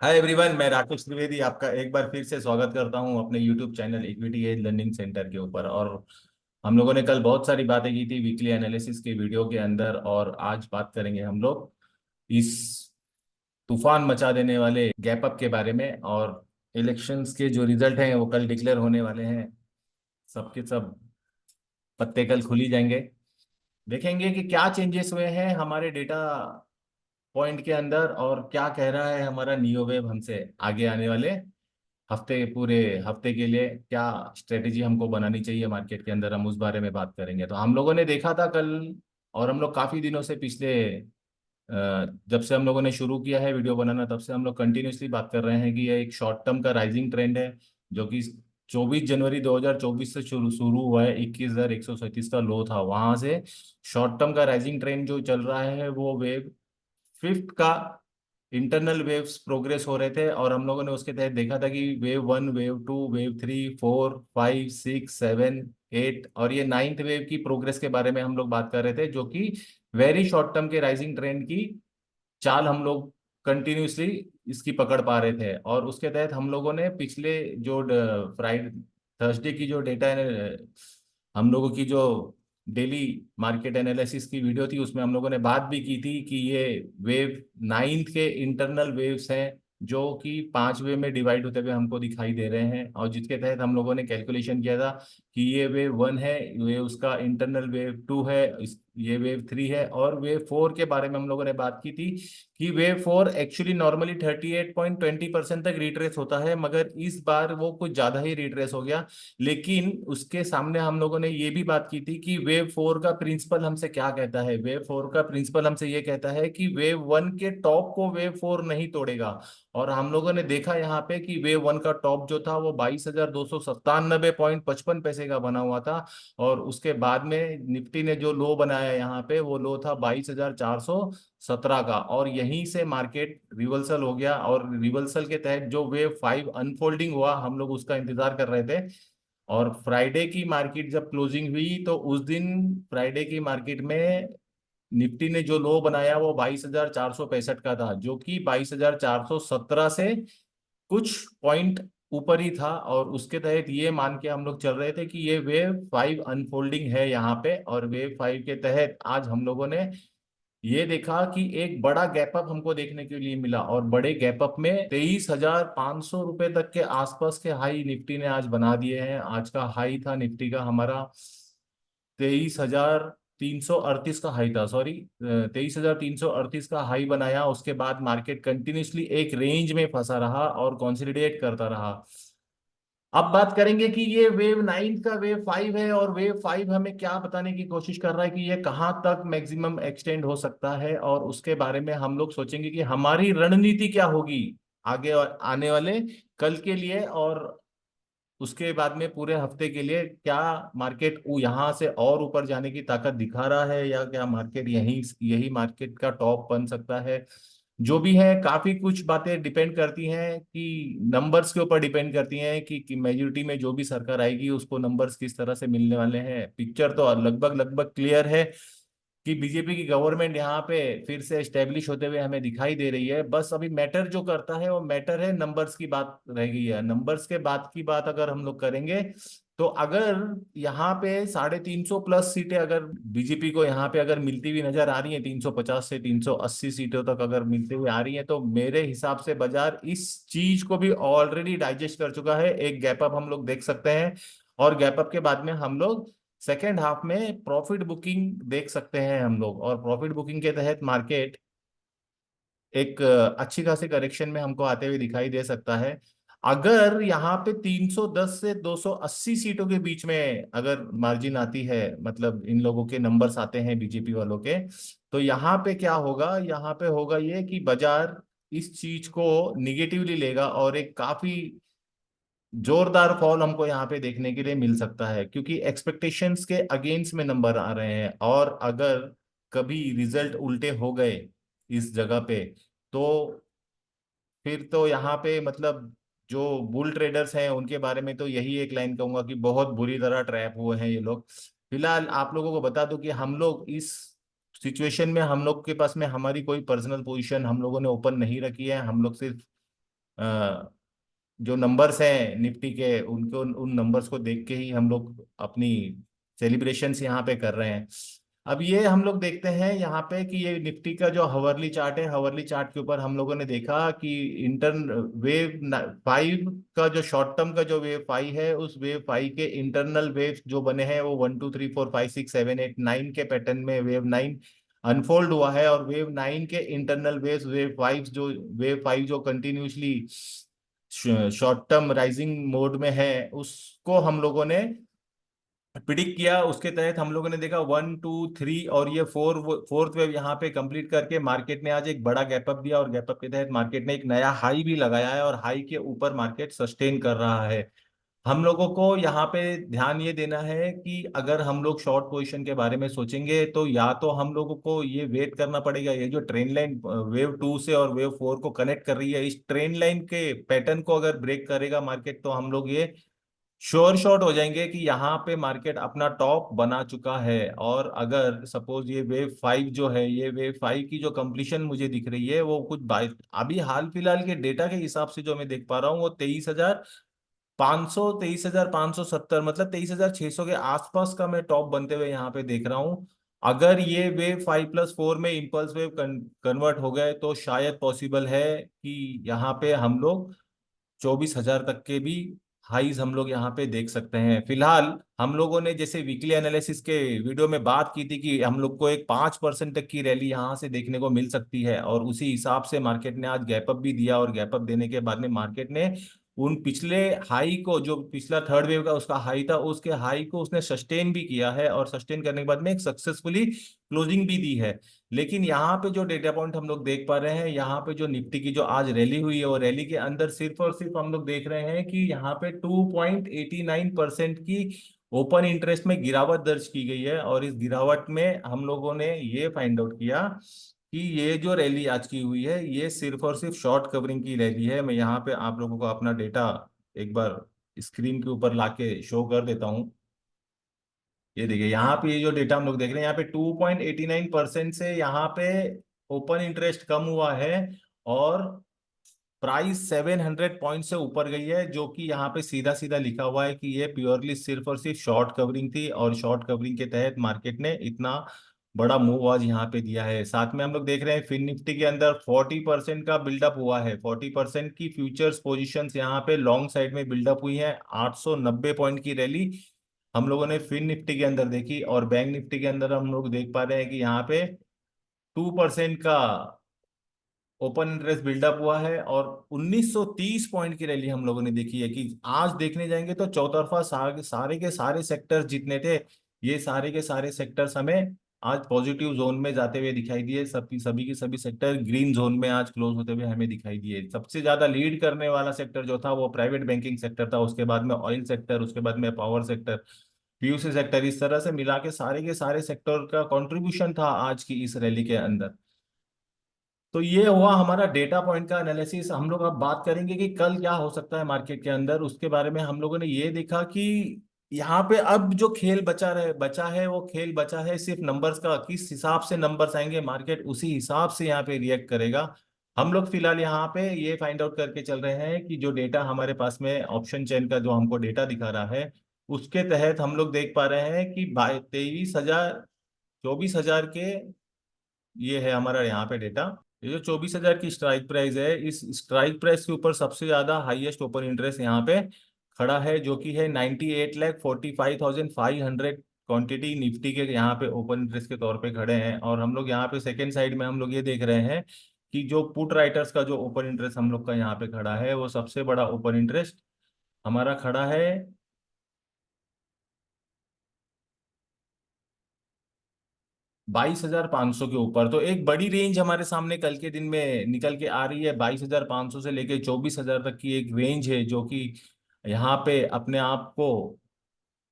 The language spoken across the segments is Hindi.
हाय एवरीवन, मैं राकेश त्रिवेदी आपका एक बार फिर से स्वागत करता हूं अपने YouTube channel Equity Edge Learning Centre के ऊपर। और हम लोगों ने कल बहुत सारी बातें की थी वीकली एनालिसिस के वीडियो के अंदर, और आज बात करेंगे हम लोग इस तूफान मचा देने वाले गैप अप के बारे में। और इलेक्शंस के जो रिजल्ट हैं वो कल डिक्लेयर होने वाले हैं। सबके सब पत्ते कल खुली जाएंगे। देखेंगे कि क्या चेंजेस हुए हैं हमारे डेटा पॉइंट के अंदर, और क्या कह रहा है हमारा नियो वेव हमसे आगे आने वाले हफ्ते, पूरे हफ्ते के लिए क्या स्ट्रेटेजी हमको बनानी चाहिए मार्केट के अंदर। हम उस बारे में बात करेंगे। तो हम लोगों ने देखा था कल, और हम लोग काफी दिनों से पिछले जब से हम लोगों ने शुरू किया है वीडियो बनाना, तब से हम लोग कंटिन्यूसली बात कर रहे हैं कि यह एक शॉर्ट टर्म का राइजिंग ट्रेंड है, जो कि 24 जनवरी 2024 से शुरू शुरू हुआ है। 21,137 का लो था, वहां से शॉर्ट टर्म का राइजिंग ट्रेंड जो चल रहा है वो वेव फिफ्थ का इंटरनल वेव्स प्रोग्रेस हो रहे थे। और हम लोगों ने उसके तहत देखा था कि wave one, wave two, wave three, four, five, six, seven, eight और ये नाइन्थ वेव की प्रोग्रेस के बारे में हम लोग बात कर रहे थे, जो कि वेरी शॉर्ट टर्म के राइजिंग ट्रेंड की चाल हम लोग कंटिन्यूसली इसकी पकड़ पा रहे थे। और उसके तहत हम लोगों ने पिछले जो फ्राइडे थर्सडे की जो डेटा हम लोगों की जो डेली मार्केट एनालिसिस की वीडियो थी, उसमें हम लोगों ने बात भी की थी कि ये वेव नाइन्थ के इंटरनल वेव्स हैं, जो कि पांच वे में डिवाइड होते हुए हमको दिखाई दे रहे हैं। और जिसके तहत हम लोगों ने कैलकुलेशन किया था कि ये वेव वन है, ये उसका इंटरनल वेव टू है, ये वेव थ्री है। और वेव फोर के बारे में हम लोगों ने बात की थी कि वेव फोर एक्चुअली नॉर्मली 38.20% तक रिट्रेस होता है, मगर इस बार वो कुछ ज्यादा ही रिट्रेस हो गया। लेकिन उसके सामने हम लोगों ने ये भी बात की थी कि वेव फोर का प्रिंसिपल हमसे क्या कहता है। वेव फोर का प्रिंसिपल हमसे ये कहता है कि वेव वन के टॉप को वेव फोर नहीं तोड़ेगा। और हम लोगों ने देखा यहाँ पे कि वेव वन का टॉप जो था वो 22,297.55 का बना हुआ था। और उसके बाद में निफ्टी ने जो लो बनाया यहाँ पे, वो लो था 22,417 का, और यहीं से मार्केट रिवर्सल हो गया। और रिवर्सल के तहत जो वेव फाइव अनफोल्डिंग हुआ, हम लोग उसका इंतजार कर रहे थे। और फ्राइडे की मार्केट जब क्लोजिंग हुई, तो उस दिन फ्राइडे की मार्केट में निफ्टी ने जो लो बनाया वो 22,465 का था, जो कि 22,417 से कुछ पॉइंट ऊपर ही था। और उसके तहत ये मान के हम लोग चल रहे थे कि ये वेव फाइव अनफोल्डिंग है यहाँ पे। और वेव फाइव के तहत आज हम लोगों ने ये देखा कि एक बड़ा गैप अप हमको देखने के लिए मिला। और बड़े गैप अप में 23,500 रुपए तक के आसपास के हाई निफ्टी ने आज बना दिए हैं। आज का हाई था निफ्टी का हमारा 23,338 का हाई था, सॉरी, 23,338 का हाई बनाया। उसके बाद मार्केट कंटिन्यूसली एक रेंज में फंसा रहा और कंसोलिडेट करता रहा। अब बात करेंगे कि ये वेव नाइन का वेव फाइव है, और वेव फाइव हमें क्या बताने की कोशिश कर रहा है कि ये कहाँ तक मैक्सिमम एक्सटेंड हो सकता है। और उसके बारे में हम लोग सोचेंगे कि हमारी रणनीति क्या होगी आगे और आने वाले कल के लिए, और उसके बाद में पूरे हफ्ते के लिए। क्या मार्केट यहाँ से और ऊपर जाने की ताकत दिखा रहा है, या क्या मार्केट यही यही मार्केट का टॉप बन सकता है। जो भी है, काफी कुछ बातें डिपेंड करती हैं कि नंबर्स के ऊपर डिपेंड करती हैं कि मेजोरिटी में जो भी सरकार आएगी उसको नंबर्स किस तरह से मिलने वाले हैं। पिक्चर तो लगभग लगभग क्लियर है कि बीजेपी की गवर्नमेंट यहाँ पे फिर से एस्टेब्लिश होते हुए हमें दिखाई दे रही है। बस अभी मैटर जो करता है वो मैटर है, नंबर्स की बात रह गई है। नंबर्स के बाद की बात अगर हम लोग करेंगे, तो अगर यहाँ पे 350 प्लस सीटें अगर बीजेपी को यहाँ पे अगर मिलती हुई नजर आ रही है, 350 से 380 सीटों तक अगर मिलती हुई आ रही है, तो मेरे हिसाब से बाजार इस चीज को भी ऑलरेडी डाइजेस्ट कर चुका है। एक गैप अप हम लोग देख सकते हैं, और गैप अप के बाद में हम लोग सेकेंड हाफ में प्रॉफिट बुकिंग देख सकते हैं हम लोग। और प्रॉफिट बुकिंग के तहत मार्केट एक अच्छी खासी करेक्शन में हमको आते हुए दिखाई दे सकता है। अगर यहाँ पे 310 से 280 सीटों के बीच में अगर मार्जिन आती है, मतलब इन लोगों के नंबर्स आते हैं बीजेपी वालों के, तो यहाँ पे क्या होगा, यहाँ पे होगा ये कि बाजार इस चीज को निगेटिवली लेगा, और एक काफी जोरदार फॉल हमको यहाँ पे देखने के लिए मिल सकता है, क्योंकि एक्सपेक्टेशंस के अगेंस्ट में नंबर आ रहे हैं। और अगर कभी रिजल्ट उल्टे हो गए इस जगह पे, तो फिर तो यहाँ पे मतलब जो बुल ट्रेडर्स हैं उनके बारे में तो यही एक लाइन कहूंगा कि बहुत बुरी तरह ट्रैप हुए हैं ये लोग। फिलहाल आप लोगों को बता दूं कि हम लोग इस सिचुएशन में, हम लोग के पास में हमारी कोई पर्सनल पोजीशन हम लोगों ने ओपन नहीं रखी है। हम लोग सिर्फ जो नंबर्स हैं निफ्टी के, उनको उन नंबर्स को देख के ही हम लोग अपनी सेलिब्रेशंस यहाँ पे कर रहे हैं। अब ये हम लोग देखते हैं यहाँ पे कि ये निफ्टी का जो हवरली चार्ट है, हवरली चार्ट के ऊपर हम लोगों ने देखा कि इंटरन वेव 5 का जो शॉर्ट टर्म का जो वेव 5 है, उस वेव 5 के इंटरनल वेव जो बने हैं वो 1 2 3 4 5 6 7 8 9 के पैटर्न में वेव 9 अनफोल्ड हुआ है। और वेव 9 के इंटरनल वेव 5 जो continuously short term rising mode में है, उसको हम लोगों ने प्रिडिक्ट किया। उसके तहत हम लोगों ने देखा 1 2 3 और ये फोर्थ वेव यहाँ पे कंप्लीट करके मार्केट ने आज एक बड़ा गैप अप दिया, और गैप अप के तहत मार्केट ने एक नया हाई भी लगाया है, और हाई के ऊपर मार्केट सस्टेन कर रहा है। हम लोगों को यहाँ पे ध्यान ये देना है कि अगर हम लोग शॉर्ट पोजीशन के बारे में सोचेंगे तो या तो हम लोगों को ये वेट करना पड़ेगा, ये जो ट्रेंड लाइन वेव 2 से और वेव 4 को कनेक्ट कर रही है, इस ट्रेंड लाइन के पैटर्न को अगर ब्रेक करेगा मार्केट, तो हम लोग ये श्योर शॉट हो जाएंगे कि यहाँ पे मार्केट अपना टॉप बना चुका है। और अगर सपोज ये वेव 5 जो है, ये वेव 5 की जो कंप्लीशन मुझे दिख रही है वो कुछ अभी हाल फिलहाल के डेटा के हिसाब से जो मैं देख पा रहा हूँ, वो 23,570, मतलब 23,600 के आसपास का मैं टॉप बनते हुए यहाँ पे देख रहा हूँ। अगर ये वेव 5+4 में इम्पल्स वेव कन्वर्ट हो गए तो शायद पॉसिबल है कि यहाँ पे हम लोग 24,000 तक के भी हाईज हम लोग यहाँ पे देख सकते हैं। फिलहाल हम लोगों ने जैसे वीकली एनालिसिस के वीडियो में बात की थी कि हम लोग को एक 5% तक की रैली यहाँ से देखने को मिल सकती है, और उसी हिसाब से मार्केट ने आज गैप अप भी दिया, और गैप अप देने के बाद में मार्केट ने उन पिछले हाई को, जो पिछला थर्ड वेव का उसका हाई था, उसके हाई को उसने सस्टेन भी किया है, और सस्टेन करने के बाद में एक सक्सेसफुली क्लोजिंग भी दी है। लेकिन यहाँ पे जो डेटा पॉइंट हम लोग देख पा रहे हैं, यहाँ पे जो निफ्टी की जो आज रैली हुई है, वो रैली के अंदर सिर्फ और सिर्फ हम लोग देख रहे हैं कि यहाँ पे 2.89% की ओपन इंटरेस्ट में गिरावट दर्ज की गई है। और इस गिरावट में हम लोगों ने ये फाइंड आउट किया कि ये जो रैली आज की हुई है, ये सिर्फ और सिर्फ शॉर्ट कवरिंग की रैली है। मैं यहाँ पे आप लोगों को अपना डेटा एक बार स्क्रीन के ऊपर लाके शो कर देता हूँ। ये देखिए यहाँ पे ये जो डेटा हम लोग देख रहे हैं, यहाँ पे 2.89% से यहाँ पे ओपन इंटरेस्ट कम हुआ है, और प्राइस 700 पॉइंट से ऊपर गई है, जो कि यहाँ पे सीधा सीधा लिखा हुआ है कि ये प्योरली सिर्फ और सिर्फ शॉर्ट कवरिंग थी, और शॉर्ट कवरिंग के तहत मार्केट ने इतना बड़ा मूव आज यहाँ पे दिया है। साथ में हम लोग देख रहे हैं फिन निफ्टी के अंदर 40% का बिल्डअप हुआ है, 40% की फ्यूचर्स पोजीशंस यहाँ पे लॉन्ग साइड में बिल्डअप हुई है। 890 पॉइंट की रैली हम लोगों ने फिन निफ्टी के अंदर देखी, और बैंक निफ्टी के अंदर हम लोग देख पा रहे हैं कि यहाँ पे 2% का ओपन इंटरेस्ट बिल्डअप हुआ है, और 1930 पॉइंट की रैली हम लोगों ने देखी है। कि आज देखने जाएंगे तो चौतरफा सारे के सारे सेक्टर्स जितने थे, ये सारे के सारे सेक्टर्स हमें आज पॉजिटिव जोन में जाते हुए दिखाई दिए। सभी सभी के सभी सेक्टर ग्रीन जोन में आज क्लोज होते हुए हमें दिखाई दिए। सबसे ज्यादा लीड करने वाला सेक्टर जो था वो प्राइवेट बैंकिंग सेक्टर था, उसके बाद में ऑयल सेक्टर, उसके बाद में पावर सेक्टर, पीयूसी सेक्टर, इस तरह से मिला के सारे सेक्टर का कंट्रीब्यूशन था आज की इस रैली के अंदर। तो ये हुआ हमारा डेटा पॉइंट का एनालिसिस। हम लोग अब बात करेंगे कि कल क्या हो सकता है मार्केट के अंदर। उसके बारे में हम लोगों ने ये देखा कि यहाँ पे अब जो खेल बचा है वो खेल बचा है सिर्फ नंबर्स का। किस हिसाब से नंबर्स आएंगे, मार्केट उसी हिसाब से यहाँ पे रिएक्ट करेगा। हम लोग फिलहाल यहाँ पे ये फाइंड आउट करके चल रहे हैं कि जो डेटा हमारे पास में ऑप्शन चेन का जो हमको डेटा दिखा रहा है, उसके तहत हम लोग देख पा रहे हैं कि 23,000 24,000 के, ये है हमारा यहाँ पे डेटा। ये जो 24,000 की स्ट्राइक प्राइस है, इस स्ट्राइक प्राइस के ऊपर सबसे ज्यादा हाईएस्ट ओपन इंटरेस्ट यहाँ पे खड़ा है, जो कि है 98,45,500 क्वांटिटी निफ्टी के यहाँ पे ओपन इंटरेस्ट के तौर पे खड़े हैं। और हम लोग यहाँ पे सेकेंड साइड में हम लोग ये देख रहे हैं कि जो पुट राइटर्स का जो ओपन इंटरेस्ट हम लोग का यहाँ पे खड़ा है, वो सबसे बड़ा ओपन इंटरेस्ट हमारा खड़ा है 22,500 के ऊपर। तो एक बड़ी रेंज हमारे सामने कल के दिन में निकल के आ रही है। 22,500 से लेके 24,000 तक की एक रेंज है, जो कि यहाँ पे अपने आप को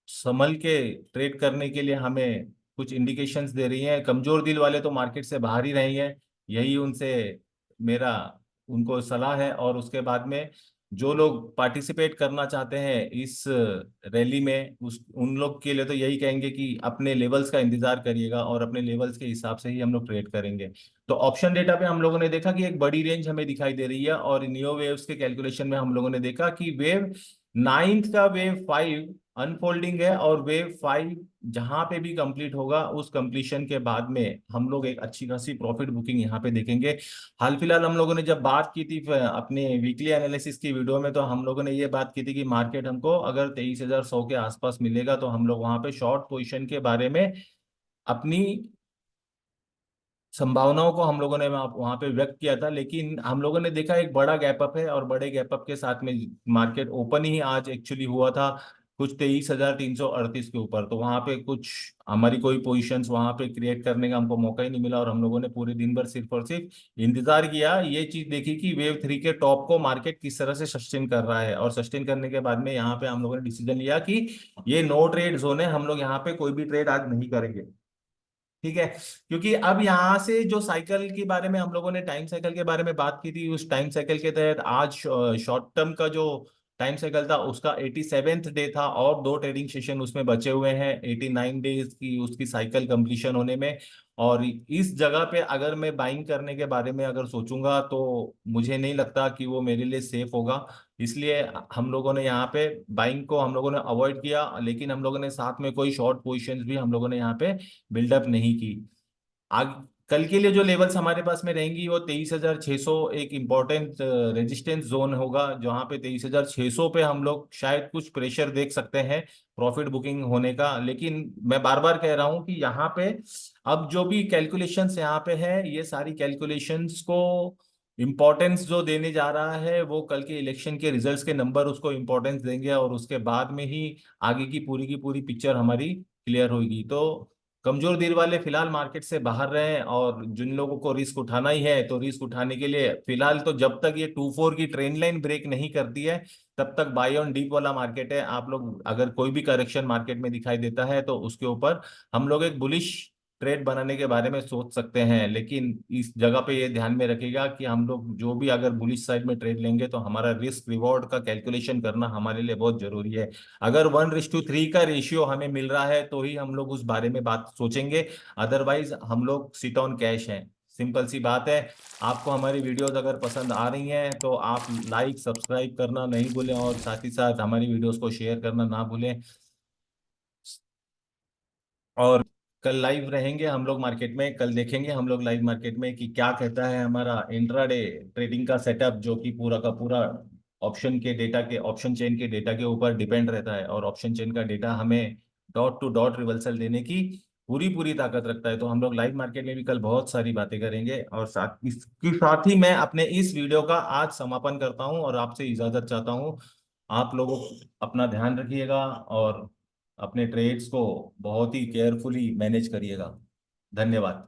संभल के ट्रेड करने के लिए हमें कुछ इंडिकेशंस दे रही हैं। कमजोर दिल वाले तो मार्केट से बाहर ही रही हैं, यही उनसे मेरा उनको सलाह है। और उसके बाद में जो लोग पार्टिसिपेट करना चाहते हैं इस रैली में, उस उन लोग के लिए तो यही कहेंगे कि अपने लेवल्स का इंतजार करिएगा और अपने लेवल्स के हिसाब से ही हम लोग ट्रेड करेंगे। तो ऑप्शन डेटा पे हम लोगों ने देखा कि एक बड़ी रेंज हमें दिखाई दे रही है, और नियो वेव्स के कैलकुलेशन में हम लोगों ने देखा कि वेव नाइन्थ का वेव 5 अनफोल्डिंग है, और वेव 5 जहां पे भी कंप्लीट होगा उस कंप्लीशन के बाद में हम लोग एक अच्छी खासी प्रॉफिट बुकिंग यहाँ पे देखेंगे। हाल फिलहाल हम लोगों ने जब बात की थी अपने वीकली एनालिसिस की वीडियो में, तो हम लोगों ने ये बात की थी कि मार्केट हमको अगर 23,100 के आसपास मिलेगा तो हम लोग वहां पे शॉर्ट पोजीशन के बारे में अपनी संभावनाओं को हम लोगों ने वहां पे व्यक्त किया था। लेकिन हम लोगों ने देखा एक बड़ा गैप अप है, और बड़े गैप अप के साथ में मार्केट ओपन ही आज एक्चुअली हुआ था कुछ 23,338 के ऊपर। तो वहां पे कुछ हमारी कोई पोजीशंस वहां पे क्रिएट करने का हमको मौका ही नहीं मिला, और हम लोगों ने पूरे दिन भर सिर्फ और सिर्फ इंतजार किया, ये चीज देखी कि वेव 3 के टॉप को मार्केट किस तरह से सस्टेन कर रहा है। और सस्टेन करने के बाद में यहाँ पे हम लोगों ने डिसीजन लिया कि ये नो ट्रेड जोन है, हम लोग यहाँ पे कोई भी ट्रेड आज नहीं करेंगे। ठीक है, क्योंकि अब यहां से जो साइकिल के बारे में हम लोगों ने टाइम साइकिल के बारे में बात की थी, उस टाइम साइकिल के तहत आज शॉर्ट टर्म का जो टाइम साइकिल था उसका 87th डे था, और दो ट्रेडिंग सेशन उसमें बचे हुए हैं 89 डेज की उसकी साइकिल कंप्लीशन होने में। और इस जगह पे अगर मैं बाइंग करने के बारे में अगर सोचूंगा तो मुझे नहीं लगता कि वो मेरे लिए सेफ होगा। इसलिए हम लोगों ने यहाँ पे बाइंग को हम लोगों ने अवॉइड किया, लेकिन हम लोगों ने साथ में कोई शॉर्ट पोजीशंस भी हम लोगों ने यहाँ पे बिल्डअप नहीं की। आग कल के लिए जो लेवल्स हमारे पास में रहेंगी वो 23,600 एक इम्पोर्टेंट रेजिस्टेंस जोन होगा, जहां पे 23,600 पे हम लोग शायद कुछ प्रेशर देख सकते हैं प्रॉफिट बुकिंग होने का। लेकिन मैं बार बार कह रहा हूं कि यहाँ पे अब जो भी कैलकुलेशंस यहाँ पे है, ये सारी कैलकुलेशंस को इम्पोर्टेंस जो देने जा रहा है वो कल के इलेक्शन के रिजल्ट्स के नंबर उसको इम्पोर्टेंस देंगे, और उसके बाद में ही आगे की पूरी पिक्चर हमारी क्लियर होगी। तो कमजोर दिल वाले फिलहाल मार्केट से बाहर रहे, और जिन लोगों को रिस्क उठाना ही है तो रिस्क उठाने के लिए फिलहाल तो जब तक ये 2-4 की ट्रेंड लाइन ब्रेक नहीं करती है तब तक बाय ऑन डीप वाला मार्केट है। आप लोग अगर कोई भी करेक्शन मार्केट में दिखाई देता है तो उसके ऊपर हम लोग एक बुलिश ट्रेड बनाने के बारे में सोच सकते हैं। लेकिन इस जगह पे ये ध्यान में रखिएगा कि हम लोग जो भी अगर बुलिश साइड में ट्रेड लेंगे तो हमारा रिस्क रिवॉर्ड का कैलकुलेशन करना हमारे लिए बहुत जरूरी है। अगर 1:3 का रेशियो हमें मिल रहा है तो ही हम लोग उस बारे में बात सोचेंगे, अदरवाइज हम लोग सिट ऑन कैश हैं। सिंपल सी बात है। आपको हमारी वीडियोस अगर पसंद आ रही हैं तो आप लाइक सब्सक्राइब करना नहीं भूलें, और साथ ही साथ हमारी वीडियोस को शेयर करना ना भूलें। और कल लाइव रहेंगे हम लोग मार्केट में, कल देखेंगे हम लोग लाइव मार्केट में कि क्या कहता है हमारा इंट्राडे ट्रेडिंग का सेटअप, जो कि पूरा का पूरा ऑप्शन के डेटा के ऑप्शन चेन के डेटा के ऊपर डिपेंड रहता है, और ऑप्शन चेन का डेटा हमें डॉट टू डॉट रिवर्सल देने की पूरी पूरी ताकत रखता है। तो हम लोग लाइव मार्केट में भी कल बहुत सारी बातें करेंगे, और साथ इसके साथ ही मैं अपने इस वीडियो का आज समापन करता हूं और आपसे इजाजत चाहता हूं। आप लोगों अपना ध्यान रखिएगा, और अपने ट्रेड्स को बहुत ही केयरफुली मैनेज करिएगा। धन्यवाद।